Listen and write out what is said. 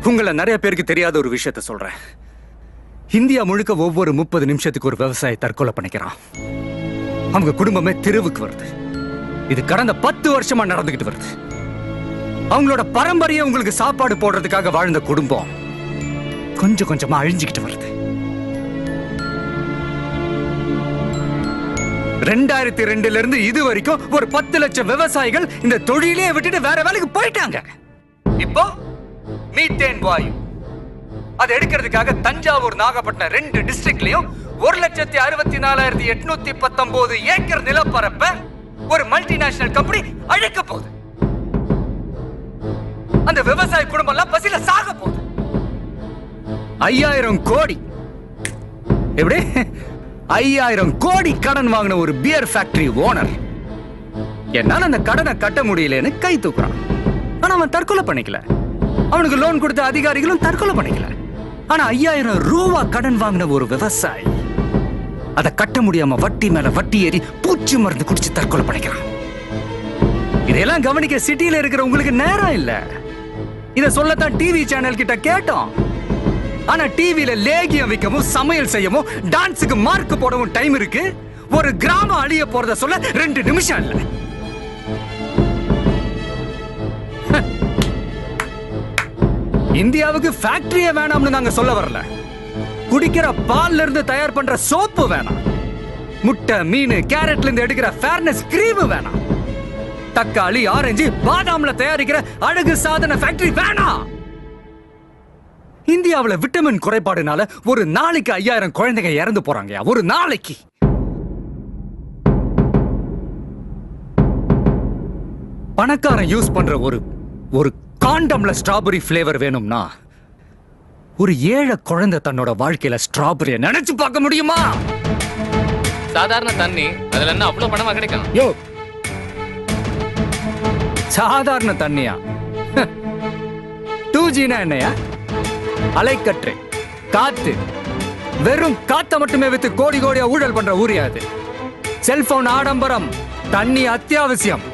உங்களை நிறைய பேருக்கு தெரியாத ஒரு விஷயத்த சொல்றேன். இந்தியா முழுக்க ஒவ்வொரு 30 நிமிஷத்துக்கு ஒரு விவசாயி தற்கொலை பண்ணிக்கிறான். அவங்க குடும்பமே தெருவுக்கு வருது. இது கடந்த 10 வருஷமா நடந்துகிட்டு வருது. அவங்களோட பரம்பரையை உங்களுக்கு சாப்பாடு போடுறதுக்காக வாழ்ந்த குடும்பம் கொஞ்சம் கொஞ்சமா அழிஞ்சுக்கிட்டு வருது. 2002 இருந்து இது வரைக்கும் ஒரு 10 லட்சம் விவசாயிகள் இந்த தொழிலே விட்டுட்டு வேற வேலைக்கு போயிட்டாங்க. இப்போ மீத்தேன் வாயு அதை எடுக்கிறதுக்காக தஞ்சாவூர், நாகப்பட்டினம் 2 டிஸ்ட்ரிக்ட்லயும் 1,64,819 ஏக்கர் நிலப்பரப்ப ஒரு மல்டிநேஷனல் கம்பெனி அழிக்க போகுது. அந்த விவசாய குடும்பம் எல்லாம் பசியில சாக போகுது. 5000 கோடி எப்படி 5000 கோடி கடன் வாங்கின ஒரு பியர் ஃபேக்டரி ஓனர் என்னால அந்த கடனை கட்ட முடியலன்னு கை தூக்குறான். ஆனா அவன் தற்கொலை பண்ணிக்கல. அவனுக்கு லோன் கொடுத்த அதிகாரிகளும் தற்கொலை பண்ணிக்கல. ஆனா 5000 ரூபா கடன் வாங்கின ஒரு விவசாயி அதை கட்ட முடியாம வட்டி மேல வட்டி ஏறி பூச்சி மருந்து குடிச்சு தற்கொலை பண்ணிக்கிறான். இதெல்லாம் கவனிக்க சிட்டியில இருக்கிற உங்களுக்கு நேரம் இல்ல. இத சொல்லத்தான் டிவி சேனல் கிட்ட கேட்டோம். ஆனா டிவில லேகியம் விற்கவும், சமையல் செய்யவும், டான்ஸுக்கு மார்க் போடவும் டைம் இருக்கு. ஒரு கிராமம் அழிய போறத சொல்ல 2 நிமிஷம் இல்ல. இந்தியாவுக்கு ஃபேக்டரியே வேணாம்னு நாங்க சொல்ல வரல. குடிக்கிற பால்ல இருந்து தயார் பண்ற சோப்பு வேணாம். முட்டை, மீன், கேரட்ல இருந்து எடுக்கிற ஃபேர்னஸ் கிரீம் வேணாம். தக்காளி, ஆரஞ்சு, பாதாம்ல தயாரிக்கிற அழகு சாதன ஃபேக்டரி வேணாம். இந்தியாவுல விட்டமின் குறைபாடுனால ஒரு நாளைக்கு 5000 குழந்தைங்க இறந்து போறாங்க. ஒரு நாளைக்கு. பணக்காரன் யூஸ் பண்ற ஒரு காண்டம்ல ஸ்ட்ராபெரி ஃபிளேவர் வேணும்னா ஒரு ஏழை குழந்தை தன்னோட வாழ்க்கையில ஸ்ட்ராபெரியை நினைச்சு பார்க்க முடியுமா? சாதாரண தண்ணி அதுல என்ன அவ்வளவு பணமா கிடைக்கும்? யோ, சாதாரண தண்ணியா? 2Gனா என்னையா? அலைக்கற்றை, காத்து. வெறும் காத்த மட்டுமே வித்து கோடி கோடியா ஊழல் பண்ற ஊரியாது. செல்போன் ஆடம்பரம், தண்ணி அத்தியாவசியம்.